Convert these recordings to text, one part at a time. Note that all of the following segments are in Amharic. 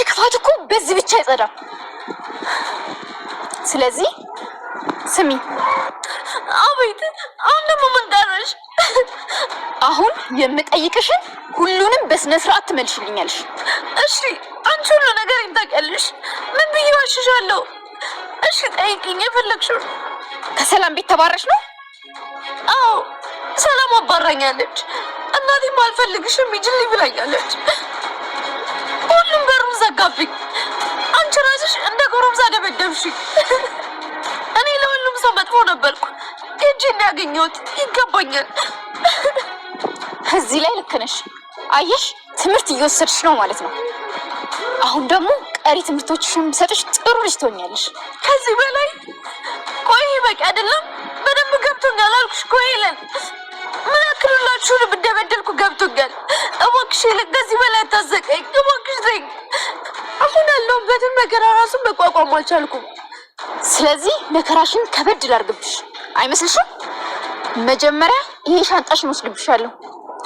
ክፋት እኮ በዚህ ብቻ አይጸዳም። ስለዚህ ስሚ። አቤት። አሁን ደግሞ ምን ቀረሽ? አሁን የምጠይቅሽን ሁሉንም በስነ ስርዓት ትመልሽልኛለሽ። እሺ፣ አንቺ ሁሉ ነገር ታውቂያለሽ። ምን ብዬ ዋሽሻለሁ? እሺ ጠይቂኝ፣ የፈለግሽው። ከሰላም ቤት ተባረሽ ነው? አዎ፣ ሰላም አባራኛለች። እናቴም አልፈልግሽም ሂጂልኝ ብላኛለች። ሁሉም በሩን ዘጋብኝ። አንቺ ራስሽ እንደ ጎረምሳ ደበደብሽኝ። እኔ ለሁሉም ሰው መጥፎ ነበርኩ። እጄን ያገኘሁት ይገባኛል። እዚህ ላይ ልክ ነሽ። አየሽ፣ ትምህርት እየወሰድሽ ነው ማለት ነው። አሁን ደግሞ ቀሪ ትምህርቶችሽን ሰጥሽ ጥሩ ልጅ ትሆኛለሽ። ከዚህ በላይ ቆይ በቂ አይደለም። በደንብ ገብቶኛል አልኩሽ እኮ ሄለን። ምን ያክሉላችሁን ብደበደልኩ ገብቶኛል። እባክሽ ሄለን ከዚህ በላይ አታዘቀኝ እባክሽ ተይኝ። አሁን ያለሁበትን መከራ ራሱን መቋቋም አልቻልኩም። ስለዚህ መከራሽን ከበድ ላድርግብሽ አይመስልሽም? መጀመሪያ ይሄ ሻንጣሽን ወስድብሻለሁ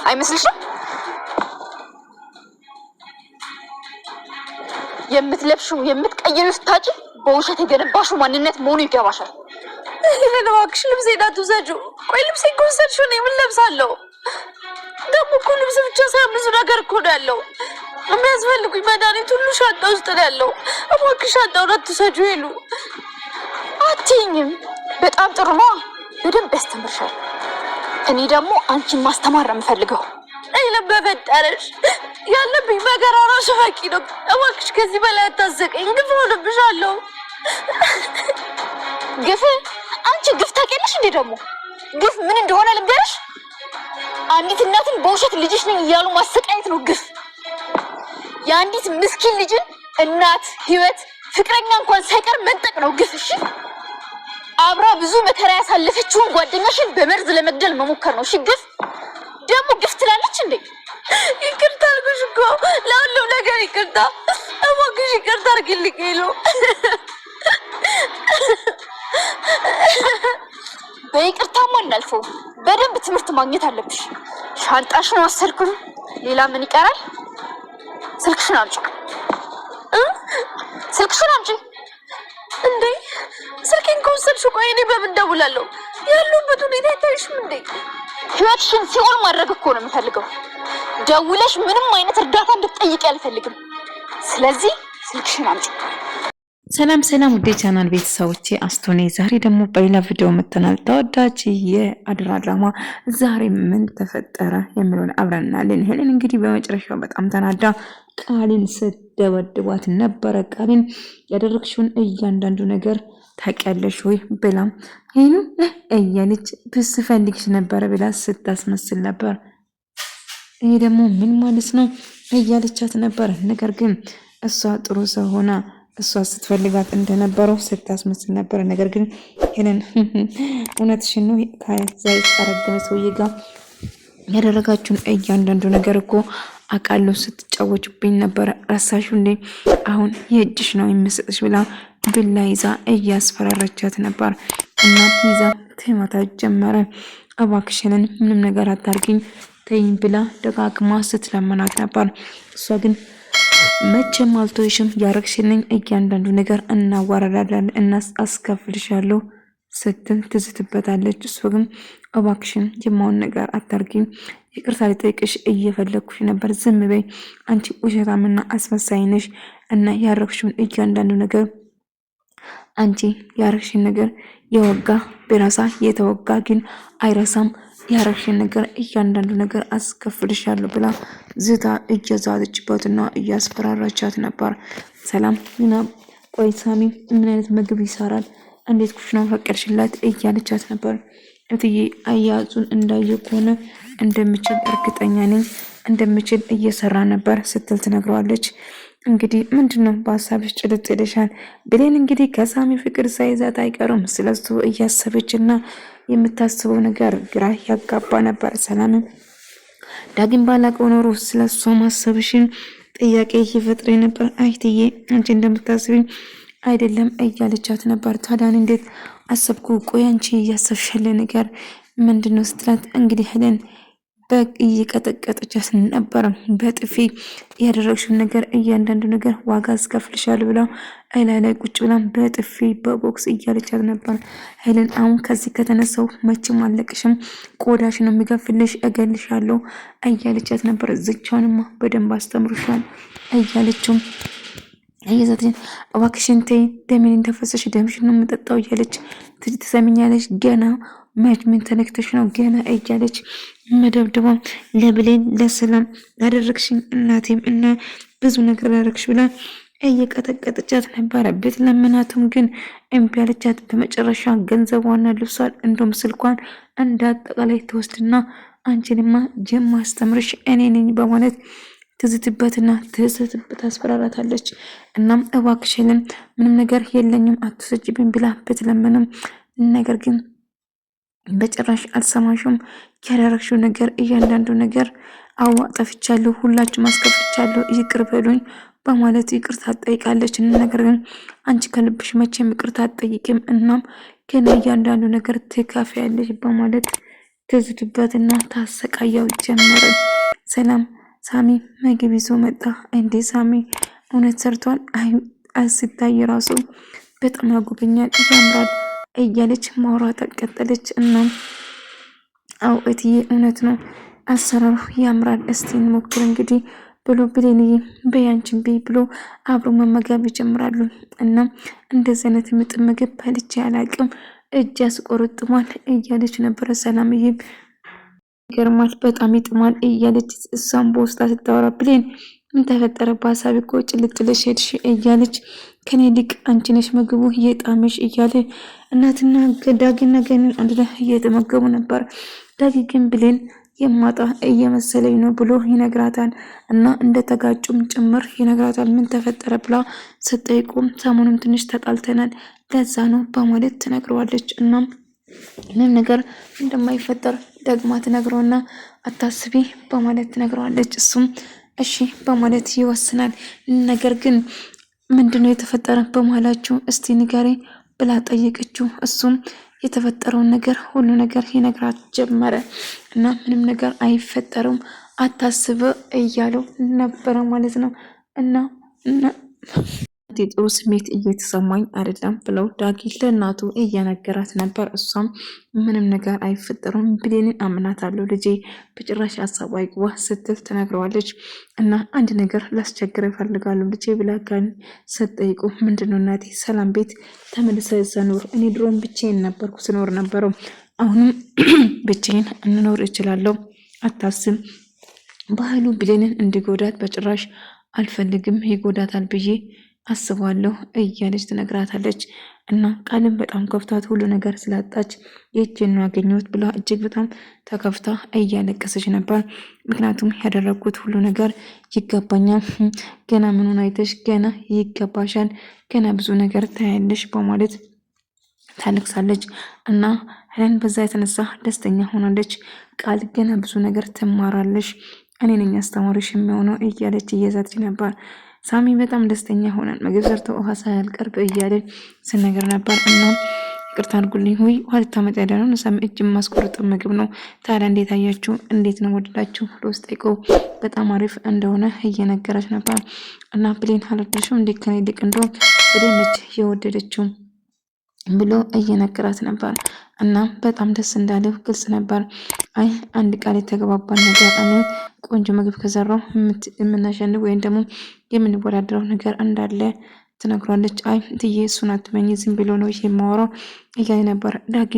አይመስልሽም? የምትለብሽው የምትቀይሪው ስታጭ በውሸት የገነባሽው ማንነት መሆኑ ይገባሻል። ሄለን እባክሽ ልብሴን አትውሰጂው። ቆይ ልብሴን ከወሰድሽው እኔ ምን ለብሳለሁ? ደግሞ እኮ ልብስ ብቻ ሳይሆን ብዙ ነገር እኮ ነው ያለው። የሚያስፈልጉኝ መድኃኒት ሁሉ ሻንጣ ውስጥ ነው ያለው። እባክሽ ሻንጣውን አትውሰጂው ሄሉ። አትይኝም? በጣም ጥሩ ነው። በደንብ ያስተምርሻል። እኔ ደግሞ አንቺን ማስተማር ነው የምፈልገው። ሄለን በፈጠረሽ ያለብኝ መከራ ራሱ በቂ ነው። እባክሽ ከዚህ በላይ አታዘቀኝ። ግፍ ሆንብሻለሁ። ግፍ? አንቺ ግፍ ታውቂያለሽ እንዴ? ደግሞ ግፍ ምን እንደሆነ ልንገርሽ። አንዲት እናትን በውሸት ልጅሽ ነኝ እያሉ ማሰቃየት ነው ግፍ። የአንዲት ምስኪን ልጅን እናት፣ ህይወት፣ ፍቅረኛ እንኳን ሳይቀር መንጠቅ ነው ግፍ። እሺ፣ አብራ ብዙ መከራ ያሳለፈችውን ጓደኛሽን በመርዝ ለመግደል መሞከር ነው። እሺ፣ ግፍ ደግሞ ግፍ ትላለች እንዴ? ይቅርታ አልኩሽ እኮ ለሁሉም ነገር ይቅርታ። እባክሽ ይቅርታ አድርጊልኝ ሄሉ። በይቅርታማ እናልፈው። በደንብ ትምህርት ማግኘት አለብሽ። ሻንጣሽን ወሰድኩኝ። ሌላ ምን ይቀራል? ስልክሽን አምጪ። ስልክሽን አምጪ። እንዴ ስልኬን ከወሰድሽ ቆይ እኔ በምን እደውላለሁ? ያሉበት ሁኔታ አይታይሽም እንዴ? ህይወትሽን ሲኦል ማድረግ እኮ ነው የምፈልገው። ደውለሽ ምንም አይነት እርዳታ እንድትጠይቂ አልፈልግም። ስለዚህ ስልክሽን አምጪ። ሰላም ውዴ ቻናል ቤተሰቦቼ፣ አስቶኔ ዛሬ ደግሞ በሌላ ቪዲዮ መጥተናል። ተወዳጅ የአደራ ድራማ ዛሬ ምን ተፈጠረ የሚለውን አብረን እናያለን። ሄለን እንግዲህ በመጨረሻው በጣም ተናዳ ቃሊን ስትደበድባት ነበረ። ቃሊን ያደረግሽውን እያንዳንዱ ነገር ታውቂያለሽ ወይ ብላ ሄሉ እያለች ብስፈልግሽ ነበረ ብላ ስታስመስል ነበር። ይሄ ደግሞ ምን ማለት ነው እያለቻት ነበር። ነገር ግን እሷ ጥሩ ሰው ሆና እሷ ስትፈልጋት እንደነበረው ስታስመስል ነበር። ነገር ግን ሄለን እውነትሽን ነው ከዛ የተረገመ ሰውዬ ጋር ያደረጋችሁን እያንዳንዱ ነገር እኮ አቃለው ስትጫወቹብኝ ነበረ። ረሳሽው እንዴ? አሁን የእጅሽ ነው የምሰጥሽ ብላ ብላ ይዛ እያስፈራረቻት ነበር። እና ይዛ ትመታት ጀመረ። እባክሽንን ምንም ነገር አታርጊኝ ተይኝ ብላ ደጋግማ ስትለመናት ነበር። እሷ ግን መቼም አልተውሽም፣ ያረግሽልኝ እያንዳንዱ ነገር እናዋረዳለን እና አስከፍልሻለሁ ስትል ትዝትበታለች። እሱ ግን እባክሽን የማውን ነገር አታርጊኝ፣ ይቅርታ ልጠይቅሽ እየፈለግኩሽ ነበር፣ ዝም በይ፣ አንቺ ውሸታምና አስመሳይ ነሽ እና ያረግሽውን እያንዳንዱ ነገር አንቺ ያረግሽን ነገር የወጋ ቢረሳ የተወጋ ግን አይረሳም፣ ያረግሽን ነገር እያንዳንዱ ነገር አስከፍልሻለሁ ብላ ዝታ እየዛተችበትና እያስፈራራቻት ነበር። ሰላም ና ቆይ ሳሚ ምን አይነት ምግብ ይሰራል? እንዴት ኩሽናው ፈቀድሽላት? እያለቻት ነበር። እትዬ አያዙን እንዳየ ከሆነ እንደምችል እርግጠኛ ነኝ፣ እንደምችል እየሰራ ነበር ስትል ትነግረዋለች። እንግዲህ ምንድነው በሀሳብሽ ጭልጥ ይልሻል? ብሌን እንግዲህ ከሳሚ ፍቅር ሳይዛት አይቀርም። ስለሱ እያሰበችና የምታስበው ነገር ግራ ያጋባ ነበር። ሰላም ዳግም ባላቀው ኖሮ ስለሱ ማሰብሽን ጥያቄ ይፈጥሬ ነበር። አይትዬ አንቺ እንደምታስቢኝ አይደለም እያለቻት ነበር። ታዲያን እንዴት አሰብኩ? ቆይ አንቺ እያሰብሽለ ነገር ምንድነው ስትላት እንግዲህ ሄለን እየቀጠቀጠቻት ነበር። በጥፊ ያደረግሽውን ነገር እያንዳንዱ ነገር ዋጋ አስከፍልሻል ብላ ላይ ቁጭ ብላ በጥፊ በቦክስ እያለቻት ነበር። ሄለን አሁን ከዚህ ከተነሳው መቼም አለቅሽም፣ ቆዳሽ ነው የሚገፍልሽ፣ እገልሻለሁ እያለቻት ነበር። ዝቻውንማ በደንብ አስተምሩሻል እያለችው እየዛተኝ እባክሽን ተይ፣ ደሜን እንደፈሰሽ ደምሽን ነው የምጠጣው እያለች ትሰሚኛለች፣ ገና ምን ተነክተሽ ነው ገና እያለች መደብደባ ለብሌን ለሰላም ላደረግሽኝ እናቴም እና ብዙ ነገር ላደረግሽ ብላ እየቀጠቀጠቻት ነበረ። ብትለምናትም ግን እምቢ አለቻት። በመጨረሻ ገንዘቧና ልብሷን እንዲሁም ስልኳን እንዳጠቃላይ ትወስድና አንቺንማ ጀማ አስተምርሽ እኔ ነኝ በማለት ትዝትበትና ታስፈራራታለች። እናም እባክሽልን ምንም ነገር የለኝም አትሰጭብኝ ብላ ብትለምንም ነገር ግን በጭራሽ አልሰማሽም፣ ያደረግሽው ነገር እያንዳንዱ ነገር ጠፍቻለሁ፣ ሁላችሁም አስከፍቻለሁ፣ ይቅር በሉኝ በማለት ይቅርታ ትጠይቃለች። ነገር ግን አንቺ ከልብሽ መቼም ይቅርታ አትጠይቂም፣ እናም ግን እያንዳንዱ ነገር ትካፊያለሽ በማለት ትዝትበትና ታሰቃያው ጀመረ። ሰላም ሳሚ ምግብ ይዞ መጣ። እንዴ ሳሚ እውነት ሰርቷል? ሲታይ ራሱ በጣም ያጎበኛል፣ ያምራል እያለች ማውራት ቀጠለች። እናም አው እትዬ እውነት ነው አሰራሩ ያምራል፣ እስቲ እንሞክር እንግዲህ ብሎ ብሌንዬ በያንችን ቤ ብሎ አብሮ መመገብ ይጀምራሉ። እናም እንደዚህ አይነት ምጥን ምግብ በልቼ አላቅም፣ እጅ ያስቆረጥማል እያለች ነበረ። ሰላምዬ ይገርማል፣ በጣም ይጥማል እያለች እሷም በውስጣ ስታወራ ብሌን ምን ተፈጠረ? በሀሳብ እኮ ጭልጥልሽ ሄድሽ እያለች ከኔ ልቅ አንቺ ነሽ ምግቡ እየጣመሽ እያለ እናትና ዳጊና ገንን አንድ ላይ እየተመገቡ ነበር። ዳጊ ግን ብሌን የማጣ እየመሰለኝ ነው ብሎ ይነግራታል። እና እንደተጋጩም ጭምር ይነግራታል። ምን ተፈጠረ ብላ ስትጠይቁም ሰሞኑን ትንሽ ተጣልተናል ለዛ ነው በማለት ትነግረዋለች። እናም ምንም ነገር እንደማይፈጠር ደግማ ትነግረውና አታስቢ በማለት ትነግረዋለች። እሱም እሺ በማለት ይወስናል። ነገር ግን ምንድነው የተፈጠረ በመሃላችሁ እስቲ ንገረኝ ብላ ጠየቀችው። እሱም የተፈጠረውን ነገር ሁሉ ነገር ይነግራት ጀመረ። እና ምንም ነገር አይፈጠርም አታስብ እያለው ነበረ ማለት ነው። እና ጥሩ ስሜት እየተሰማኝ አይደለም ብለው ዳጊ ለእናቱ እየነገራት ነበር። እሷም ምንም ነገር አይፈጠሩም ብሌንን አምናታለሁ ልጄ በጭራሽ ሀሳቡ አይግባ ስትል ትነግረዋለች። እና አንድ ነገር ላስቸግር እፈልጋለሁ ልጄ ብላ ጋን ስትጠይቁ ምንድነው እናቴ? ሰላም ቤት ተመልሰ ዘኖር እኔ ድሮም ብቻዬን ነበርኩ ስኖር ነበረው አሁንም ብቻዬን እንኖር እችላለሁ አታስብ። ባህሉ ብሌንን እንዲጎዳት በጭራሽ አልፈልግም ይጎዳታል ብዬ አስባለሁ እያለች ትነግራታለች። እና ቃልም በጣም ከፍታት ሁሉ ነገር ስላጣች የእጄን ያገኘሁት ብላ እጅግ በጣም ተከፍታ እያለቀሰች ነበር። ምክንያቱም ያደረግኩት ሁሉ ነገር ይገባኛል፣ ገና ምኑን አይተሽ ገና ይገባሻል፣ ገና ብዙ ነገር ታያለሽ በማለት ታለቅሳለች። እና ሄለን በዛ የተነሳ ደስተኛ ሆናለች። ቃል ገና ብዙ ነገር ትማራለሽ፣ እኔ ነኝ አስተማሪሽ የሚሆነው እያለች እየዛተች ነበር። ሳሚ በጣም ደስተኛ ሆናል። ምግብ ሰርተው ውሃ ሳያልቀርብ እያለ ስነገር ነበር። እና ይቅርታ አድርጉልኝ ወይ ውሃ ልታመጣ ያለ ነው ሳሚ እጅ ማስቆርጥ ምግብ ነው ታዲያ እንዴት አያችሁ? እንዴት ነው ወደዳችሁ? ለውስጥ ጠይቀው በጣም አሪፍ እንደሆነ እየነገረች ነበር። እና ብሌን አልወደድሽም እንዴት ከኔ ይልቅ እንደው ብሌን ነች የወደደችው ብሎ እየነገራት ነበር። እና በጣም ደስ እንዳለው ግልጽ ነበር። አይ አንድ ቃል የተገባባን ነገር እኔ ቆንጆ ምግብ ከሰራው የምናሸንፍ ወይም ደግሞ የምንወዳደረው ነገር እንዳለ ትነግሯለች። አይ ትዬ እሱን አትመኝ ዝም ብሎ ነው የማወራው እያለ ነበር። ዳጊ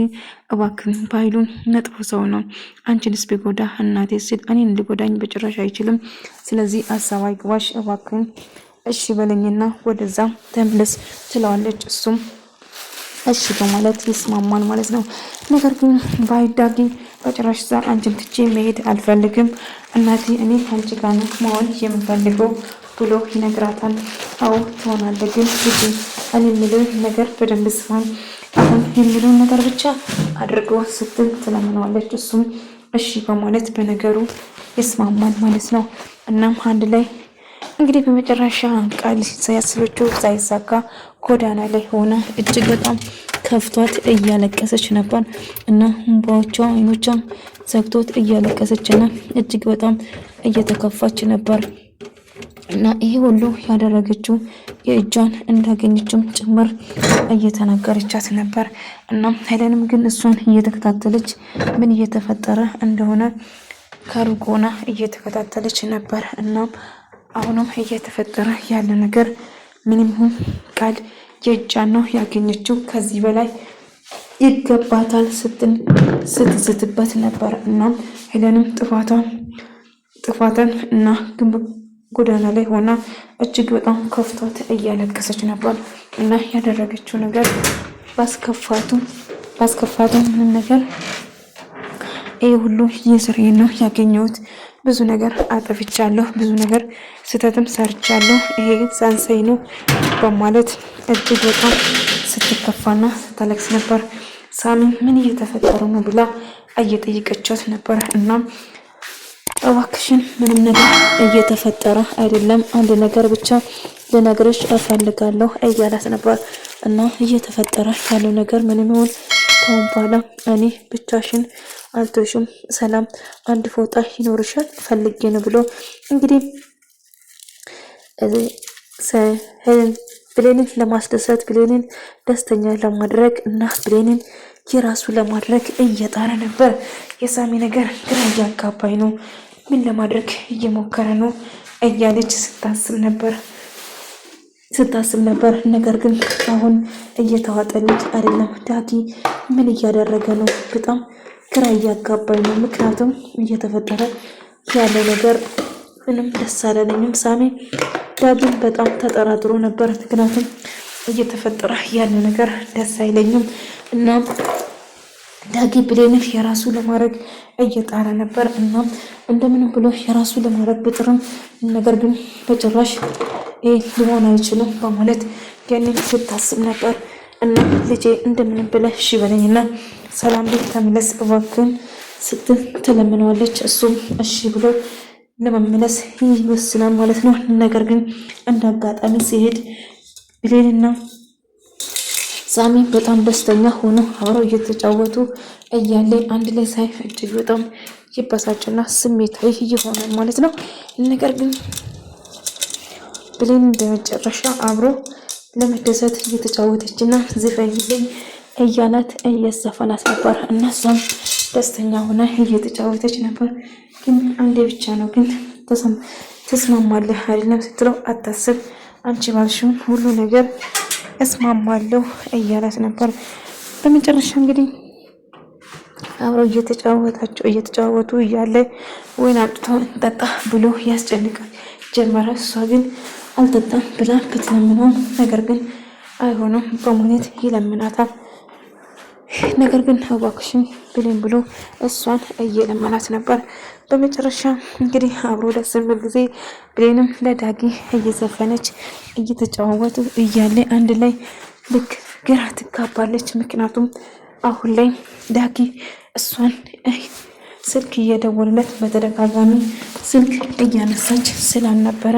እባክን ባይሉ መጥፎ ሰው ነው አንቺንስ ቢጎዳ እናቴ ሲል እኔን ሊጎዳኝ በጭራሽ አይችልም። ስለዚህ ሀሳብ አይግባሽ እባክን እሺ በለኝና ወደዛ ተመለስ ትለዋለች። እሱም እሺ በማለት ይስማማል ማለት ነው። ነገር ግን ባይዳጊ በጭራሽ ዛ አንቺን ትቼ መሄድ አልፈልግም እናቴ እኔ አንቺ ጋር ነው መሆን የምፈልገው ብሎ ይነግራታል። አዎ ትሆናለህ ግን ልጅ እኔ የምልህ ነገር በደንብ ስማኝ፣ የሚለውን ነገር ብቻ አድርገው ስትል ትለምነዋለች። እሱም እሺ በማለት በነገሩ ይስማማል ማለት ነው። እናም አንድ ላይ እንግዲህ በመጨረሻ ቃል ያስበችው ሳይሳካ ጎዳና ላይ ሆነ እጅግ በጣም ከፍቷት እያለቀሰች ነበር እና እንባዎቿ አይኖቿ ዘግቶት እያለቀሰችና እጅግ በጣም እየተከፋች ነበር እና ይሄ ሁሉ ያደረገችው የእጇን እንዳገኘችው ጭምር እየተናገረቻት ነበር እና ሄለንም ግን እሷን እየተከታተለች ምን እየተፈጠረ እንደሆነ ከሩቅ ሆና እየተከታተለች ነበር እና አሁንም እየተፈጠረ ያለ ነገር ምንም ቃል የእጇን ነው ያገኘችው ከዚህ በላይ ይገባታል ስትዝትበት ነበር እና ሄለንም ጥፋቷን እና ጎዳና ላይ ሆና እጅግ በጣም ከፍቷት እያለቀሰች ነበር እና ያደረገችው ነገር ባስከፋቱ ምንም ነገር ይሄ ሁሉ የስሬ ነው ያገኘሁት ብዙ ነገር አጥፍቻለሁ ብዙ ነገር ስተትም ሰርቻለሁ ይሄ ሳንሰይ ነው በማለት እጅግ በጣም ስትከፋና ስታለቅስ ነበር ሳሚ ምን እየተፈጠረ ነው ብላ እየጠየቀቻት ነበር እና እባክሽን ምንም ነገር እየተፈጠረ አይደለም አንድ ነገር ብቻ ልነግርሽ እፈልጋለሁ እያላት ነበር እና እየተፈጠረ ያለው ነገር ምንም ይሁን ከአሁን በኋላ እኔ ብቻሽን አልተውሽም ሰላም አንድ ፎጣ ይኖርሻል ፈልጌ ነው ብሎ እንግዲህ ብሌንን ለማስደሰት ብሌንን ደስተኛ ለማድረግ እና ብሌንን የራሱ ለማድረግ እየጣረ ነበር የሳሚ ነገር ግራ እያጋባኝ ነው ምን ለማድረግ እየሞከረ ነው እያለች ስታስብ ነበር ነገር ግን አሁን እየተዋጠልኝ አይደለም ዳጊ ምን እያደረገ ነው በጣም ግራ እያጋባኝ ነው ምክንያቱም እየተፈጠረ ያለ ነገር ምንም ደስ አላለኝም ሳሚ ዳጊን በጣም ተጠራጥሮ ነበር ምክንያቱም እየተፈጠረ ያለ ነገር ደስ አይለኝም እና ዳጊ ብሌንን የራሱ ለማድረግ እየጣረ ነበር እና እንደምንም ብሎ የራሱ ለማድረግ ብጥርም ነገር ግን በጭራሽ ሊሆን አይችልም በማለት ያንን ስታስብ ነበር እና ልጄ እንደምንም ብለህ እሺ በለኝና ሰላም ቤት ተመለስ እባክህን ስትል ትለምነዋለች እሱም እሺ ብሎ ለመመለስ ይወስናል ማለት ነው ነገር ግን እንዳጋጣሚ ሲሄድ ብሌንና ሳሚ በጣም ደስተኛ ሆኖ አብረው እየተጫወቱ እያለ አንድ ላይ ሳይ እጅግ በጣም ይበሳጭና ስሜታዊ ይሆናል ማለት ነው ነገር ግን ብሌን በመጨረሻ አብሮ ለመደሰት እየተጫወተችና ዝፈንልኝ እያላት እየዘፈናት ነበር እና እሷም ደስተኛ ሆና እየተጫወተች ነበር ግን አንዴ ብቻ ነው ግን ተስማማለህ አይደለም ስትለው አታስብ አንቺ ባልሽውን ሁሉ ነገር እስማማለሁ እያላት ነበር በመጨረሻ እንግዲህ አብረው እየተጫወቱ እያለ ወይን አምጥቶ እንጠጣ ብሎ ያስጨንቃል ጀመረ እሷ ግን አልጠጣም ብላ ብትለምነው ነገር ግን አይሆንም በማለት ይለምናታል ነገር ግን እባክሽን ብሌን ብሎ እሷን እየለመናት ነበር በመጨረሻ እንግዲህ አብሮ ደስ የሚል ጊዜ ብሌንም ለዳጊ እየዘፈነች እየተጫወቱ እያለ አንድ ላይ ልክ ግራ ትጋባለች ምክንያቱም አሁን ላይ ዳጊ እሷን ስልክ እየደወለለት በተደጋጋሚ ስልክ እያነሳች ስላልነበረ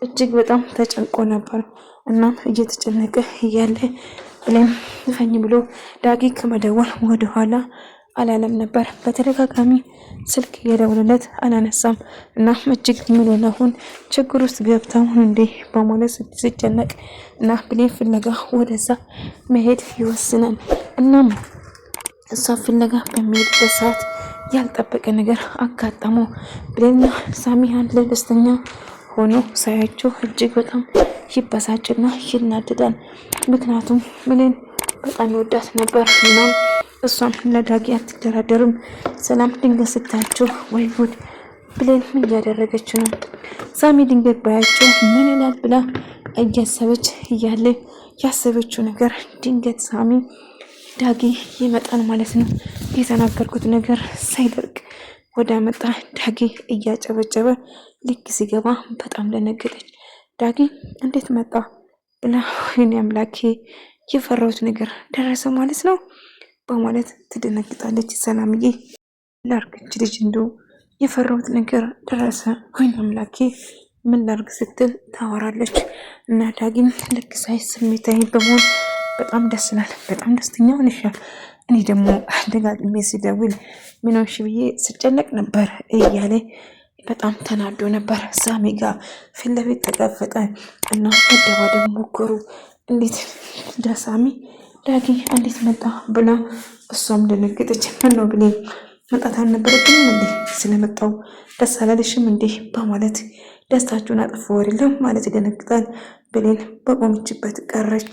እጅግ በጣም ተጨንቆ ነበር እናም እየተጨነቀ እያለ ብሌን ዝፈኝ ብሎ ዳጊ ከመደወል ወደኋላ አላለም ነበር በተደጋጋሚ ስልክ እየደወለለት አላነሳም እና እጅግ ምን ሆነ ችግር ውስጥ ገብተው እንዴ በማለት ሲጨነቅ እና ብሌን ፍለጋ ወደዛ መሄድ ይወስናል እናም እሷ ፍለጋ በሚሄድበት ሰዓት ያልጠበቀ ነገር አጋጠመው ብሌንና ሳሚ አንድ ላይ ደስተኛ ሆኖ ሳያቸው እጅግ በጣም ይበሳጭና ይናደዳል ምክንያቱም ብሌን በጣም ይወዳት ነበር እና እሷም ለዳጊ አትደራደርም ሰላም ድንገት ስታያቸው ወይ ጉድ ብሌን ምን እያደረገች ነው ሳሚ ድንገት ባያቸው ምን ይላል ብላ እያሰበች እያለ ያሰበችው ነገር ድንገት ሳሚ ዳጊ ይመጣል ማለት ነው የተናገርኩት ነገር ሳይደርቅ ወደ መጣ ዳጊ እያጨበጨበ ልክ ሲገባ በጣም ደነገጠች ዳጊ እንዴት መጣ ብላ ወይኔ አምላኬ የፈራሁት ነገር ደረሰ ማለት ነው በማለት ትደነግጣለች ሰላምዬ ላርግች ልጅ እንደው የፈራሁት ነገር ደረሰ ወይኔ አምላኬ ምን ላርግ ስትል ታወራለች እና ዳጊም ልክ ሳይ ስሜታዊ በመሆን በጣም ደስ ይላል። በጣም ደስተኛ ሆነሻል። እኔ ደግሞ ደጋግሜ ስደውል ምን ሆንሽ ብዬ ስጨነቅ ነበር እያለ በጣም ተናዶ ነበር። ሳሚ ጋር ፊት ለፊት ተጋፈጠ እና መደባደብ ሞከሩ። እንዴት ዳሳሚ ዳጊ እንዴት መጣ ብላ እሷም ደነገጠች። ምን ነው ብሌን መጣት አልነበረብኝም እንዴ? ስለመጣው ደስ አላለሽም እንዴ? በማለት ደስታችሁን አጥፎ አይደለም ማለት ይደነግጣል። ብሌን በቆመችበት ቀረች።